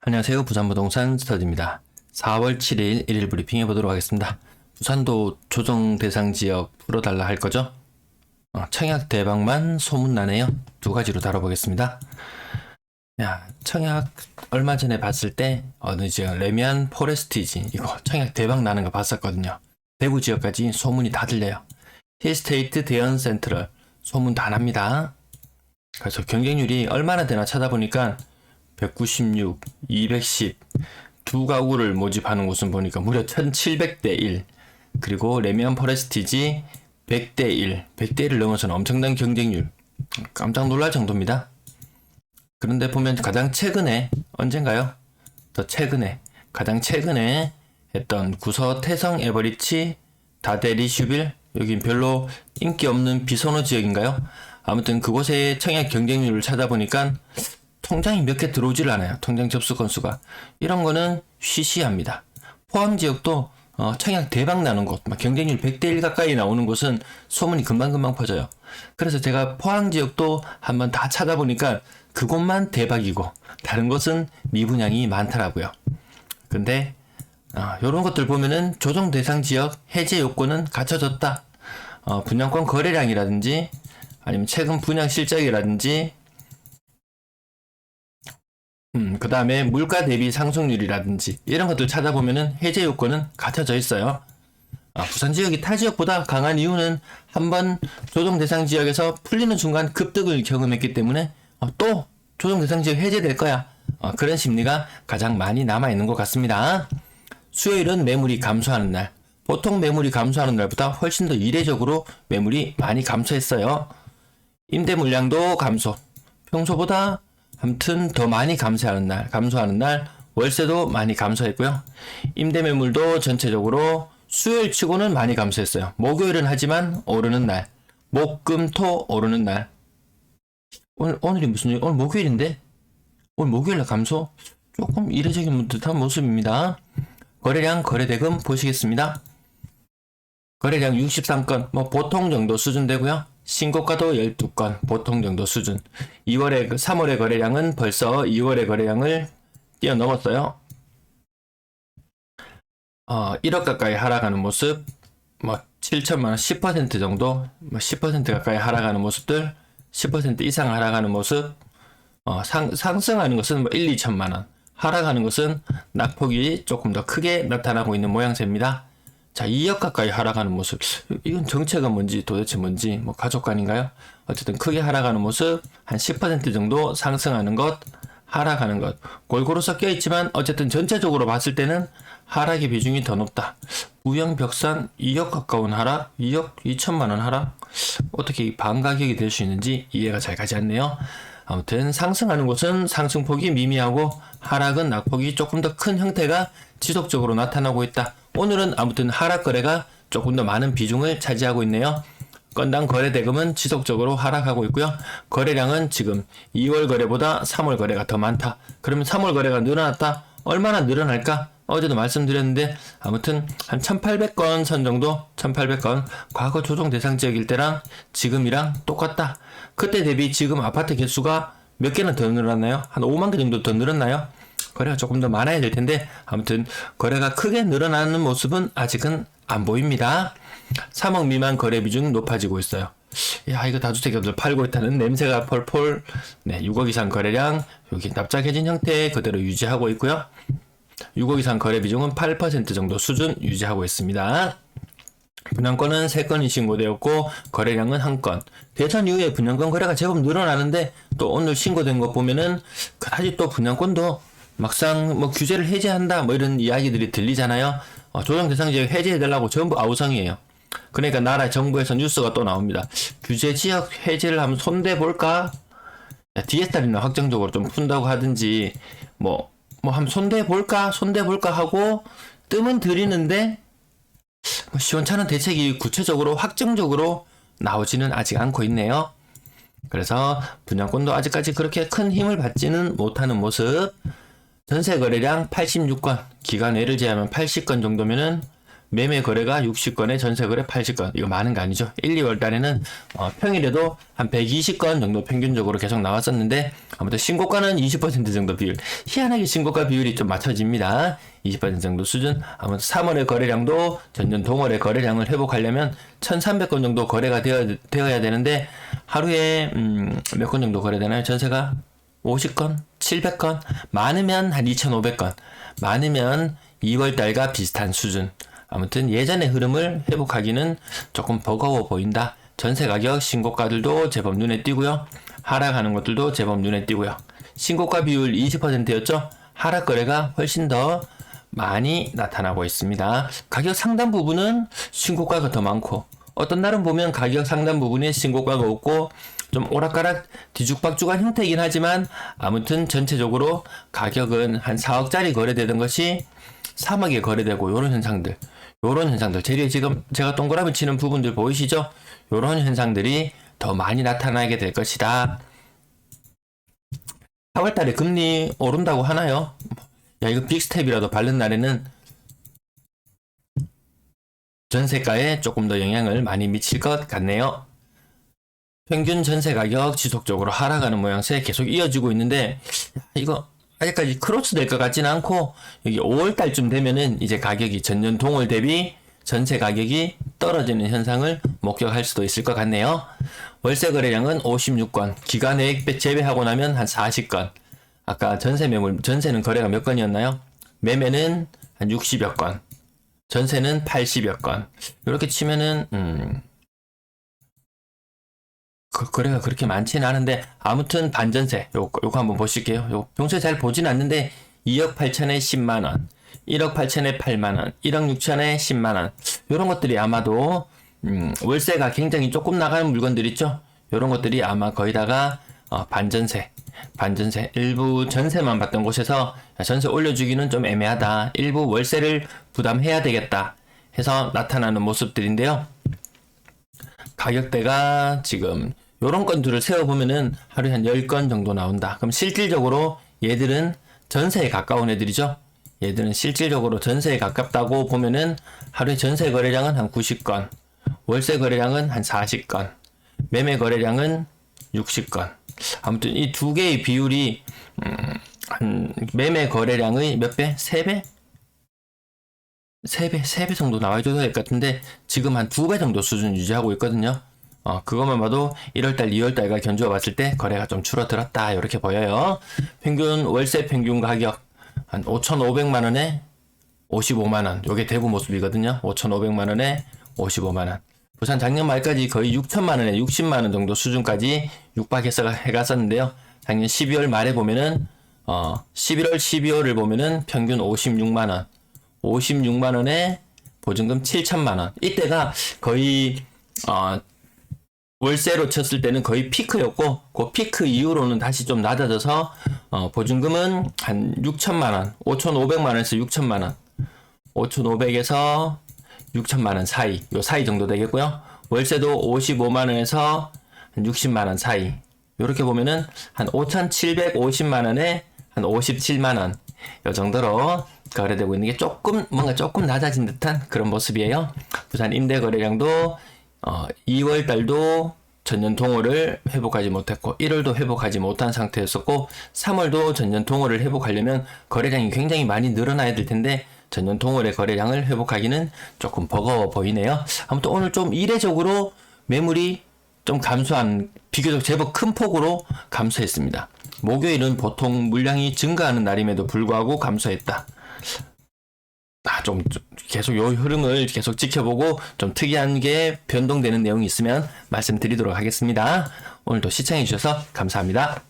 안녕하세요. 부산부동산 스터디입니다. 4월 7일 1일 브리핑 해보도록 하겠습니다. 부산도 조정 대상 지역 풀어달라 할 거죠? 청약 대박만 소문나네요. 두 가지로 다뤄보겠습니다. 청약 얼마 전에 봤을 때 어느 지역 레미안 포레스티지 이거 청약 대박 나는 거 봤었거든요. 대구 지역까지 소문이 다 들려요. 힐스테이트 대연 센트럴 소문 다 납니다. 그래서 경쟁률이 얼마나 되나 찾아보니까 196, 210 두 가구를 모집하는 곳은 보니까 무려 1700대 1 그리고 레미안 포레스티지 100대 1 100대 1을 넘어서는 엄청난 경쟁률 깜짝 놀랄 정도입니다. 그런데 보면 가장 최근에 언젠가요? 가장 최근에 했던 구서 태성 에버리치 다데리슈빌 여긴 별로 인기 없는 비선호 지역인가요? 아무튼 그곳의 청약 경쟁률을 찾아보니까 통장이 몇 개 들어오질 않아요. 통장 접수 건수가. 이런 거는 쉬쉬합니다. 포항 지역도 청약 대박 나는 곳, 경쟁률 100대 1 가까이 나오는 곳은 소문이 금방금방 퍼져요. 그래서 제가 포항 지역도 한번 다 찾아보니까 그곳만 대박이고 다른 곳은 미분양이 많더라고요. 근데 이런 것들 보면은 조정 대상 지역 해제 요건은 갖춰졌다. 분양권 거래량이라든지 아니면 최근 분양 실적이라든지 그 다음에 물가 대비 상승률이라든지 이런 것들 찾아보면은 해제 요건은 갖춰져 있어요. 부산 지역이 타 지역보다 강한 이유는 한번 조정 대상 지역에서 풀리는 순간 급등을 경험했기 때문에 또 조정 대상 지역 해제될 거야. 그런 심리가 가장 많이 남아있는 것 같습니다. 수요일은 매물이 감소하는 날. 보통 매물이 감소하는 날보다 훨씬 더 이례적으로 매물이 많이 감소했어요. 임대 물량도 감소. 평소보다 아무튼 더 많이 감소하는 날, 월세도 많이 감소했고요. 임대 매물도 전체적으로 수요일 치고는 많이 감소했어요. 목요일은 하지만 오르는 날, 목, 금, 토 오르는 날. 오늘이 무슨 일? 오늘 목요일인데? 오늘 목요일날 감소? 조금 이례적인 듯한 모습입니다. 거래량, 거래대금 보시겠습니다. 거래량 63건, 보통 정도 수준 되고요. 신고가도 12건, 보통 정도 수준. 3월의 거래량은 벌써 2월의 거래량을 뛰어넘었어요. 1억 가까이 하락하는 모습, 7천만원 10% 정도, 10% 가까이 하락하는 모습들, 10% 이상 하락하는 모습, 상승하는 것은 1, 2천만원, 하락하는 것은 낙폭이 조금 더 크게 나타나고 있는 모양새입니다. 자, 2억 가까이 하락하는 모습. 이건 정체가 뭔지 도대체 뭔지 가족관인가요? 어쨌든 크게 하락하는 모습, 한 10% 정도 상승하는 것, 하락하는 것. 골고루 섞여 있지만 어쨌든 전체적으로 봤을 때는 하락의 비중이 더 높다. 우영벽산 2억 가까운 하락, 2억 2천만 원 하락. 어떻게 반 가격이 될 수 있는지 이해가 잘 가지 않네요. 아무튼 상승하는 곳은 상승폭이 미미하고 하락은 낙폭이 조금 더 큰 형태가 지속적으로 나타나고 있다. 오늘은 아무튼 하락 거래가 조금 더 많은 비중을 차지하고 있네요. 건당 거래 대금은 지속적으로 하락하고 있고요. 거래량은 지금 2월 거래보다 3월 거래가 더 많다. 그러면 3월 거래가 늘어났다. 얼마나 늘어날까? 어제도 말씀드렸는데 아무튼 한 1800건 선 정도 1800건 과거 조정 대상 지역일 때랑 지금이랑 똑같다. 그때 대비 지금 아파트 개수가 몇 개나 더 늘었나요? 한 5만 개 정도 더 늘었나요? 거래가 조금 더 많아야 될 텐데 아무튼 거래가 크게 늘어나는 모습은 아직은 안 보입니다. 3억 미만 거래 비중 높아지고 있어요. 이거 다주택자들 팔고 있다는 냄새가 펄펄. 6억 이상 거래량 여기 납작해진 형태 그대로 유지하고 있고요. 6억 이상 거래 비중은 8% 정도 수준 유지하고 있습니다. 분양권은 3건이 신고되었고 거래량은 1건. 대선 이후에 분양권 거래가 제법 늘어나는데 또 오늘 신고된 거 보면은 그다지 또 분양권도 막상 규제를 해제한다 이런 이야기들이 들리잖아요. 조정 대상 지역 해제해달라고 전부 아우성이에요. 그러니까 나라 정부에서 뉴스가 또 나옵니다. 규제 지역 해제를 하면 손대볼까? DSR이나 확정적으로 좀 푼다고 하든지 한번 손대볼까 하고 뜸은 들이는데 시원찮은 대책이 구체적으로 확정적으로 나오지는 아직 않고 있네요. 그래서 분양권도 아직까지 그렇게 큰 힘을 받지는 못하는 모습. 전세 거래량 86건, 기간 외를 제하면 80건 정도면은 매매 거래가 60건에 전세 거래 80건. 이거 많은 거 아니죠? 1, 2월 달에는 평일에도 한 120건 정도 평균적으로 계속 나왔었는데 아무튼 신고가는 20% 정도 비율. 희한하게 신고가 비율이 좀 맞춰집니다. 20% 정도 수준. 아무튼 3월의 거래량도 전년 동월의 거래량을 회복하려면 1,300건 정도 거래가 되어야 되는데 하루에 몇 건 정도 거래되나요? 전세가 50건, 700건, 많으면 한 2,500건, 많으면 2월달과 비슷한 수준. 아무튼 예전의 흐름을 회복하기는 조금 버거워 보인다. 전세 가격 신고가들도 제법 눈에 띄고요. 하락하는 것들도 제법 눈에 띄고요. 신고가 비율 20%였죠? 하락 거래가 훨씬 더 많이 나타나고 있습니다. 가격 상단 부분은 신고가가 더 많고 어떤 날은 보면 가격 상단 부분에 신고가가 없고 좀 오락가락 뒤죽박죽한 형태이긴 하지만 아무튼 전체적으로 가격은 한 4억짜리 거래되던 것이 3억에 거래되고 요런 현상들 재료에 지금 제가 동그라미 치는 부분들 보이시죠? 요런 현상들이 더 많이 나타나게 될 것이다. 4월달에 금리 오른다고 하나요? 야, 이거 빅스텝이라도 바른 날에는 전세가에 조금 더 영향을 많이 미칠 것 같네요. 평균 전세 가격 지속적으로 하락하는 모양새 계속 이어지고 있는데 이거 아직까지 크로스 될 것 같지는 않고 여기 5월달쯤 되면은 이제 가격이 전년 동월 대비 전세 가격이 떨어지는 현상을 목격할 수도 있을 것 같네요. 월세 거래량은 56건, 기간액 제외하고 나면 한 40건. 아까 전세는 거래가 몇 건이었나요? 매매는 한 60여 건, 전세는 80여 건. 이렇게 치면은 거래가 그렇게 많지는 않은데 아무튼 반전세 요거 한번 보실게요. 요 평소에 잘 보진 않는데 2억 8천에 10만원, 1억 8천에 8만원, 1억 6천에 10만원 요런 것들이 아마도 월세가 굉장히 조금 나가는 물건들 있죠. 요런 것들이 아마 거의 다가 반전세 일부 전세만 받던 곳에서 전세 올려주기는 좀 애매하다, 일부 월세를 부담해야 되겠다 해서 나타나는 모습들인데요. 가격대가 지금 요런 건들을 세워보면은 하루에 한 10건 정도 나온다. 그럼 실질적으로 얘들은 전세에 가까운 애들이죠. 얘들은 실질적으로 전세에 가깝다고 보면은 하루에 전세 거래량은 한 90건, 월세 거래량은 한 40건, 매매 거래량은 60건. 아무튼 이 두 개의 비율이 한 매매 거래량의 몇 배? 3배? 3배 정도 나와줘야 될 것 같은데 지금 한 2배 정도 수준 유지하고 있거든요. 그것만 봐도 1월달, 2월달과 견주어 봤을 때 거래가 좀 줄어들었다 이렇게 보여요. 평균 월세 평균 가격 한 5,500만원에 55만원, 요게 대구 모습이거든요. 5,500만원에 55만원. 부산 작년 말까지 거의 6천만원에 60만원 정도 수준까지 육박해서 해갔었는데요. 작년 12월 말에 보면은 11월, 12월을 보면은 평균 56만원에 보증금 7천만원. 이때가 거의 월세로 쳤을 때는 거의 피크였고 그 피크 이후로는 다시 좀 낮아져서 보증금은 한 6천만원, 5,500만원에서 6천만원, 5,500에서 6천만원 사이, 요 사이 정도 되겠고요. 월세도 55만원에서 한 60만원 사이. 요렇게 보면은 한 5,750만원에 한 57만원. 요 정도로 거래되고 있는 게 뭔가 조금 낮아진 듯한 그런 모습이에요. 부산 임대 거래량도 2월 달도 전년 동월을 회복하지 못했고 1월도 회복하지 못한 상태였었고 3월도 전년 동월을 회복하려면 거래량이 굉장히 많이 늘어나야 될 텐데 전년 동월의 거래량을 회복하기는 조금 버거워 보이네요. 아무튼 오늘 좀 이례적으로 매물이 좀 감소한, 비교적 제법 큰 폭으로 감소했습니다. 목요일은 보통 물량이 증가하는 날임에도 불구하고 감소했다. 좀 계속 요 흐름을 계속 지켜보고 좀 특이한 게 변동되는 내용이 있으면 말씀드리도록 하겠습니다. 오늘도 시청해주셔서 감사합니다.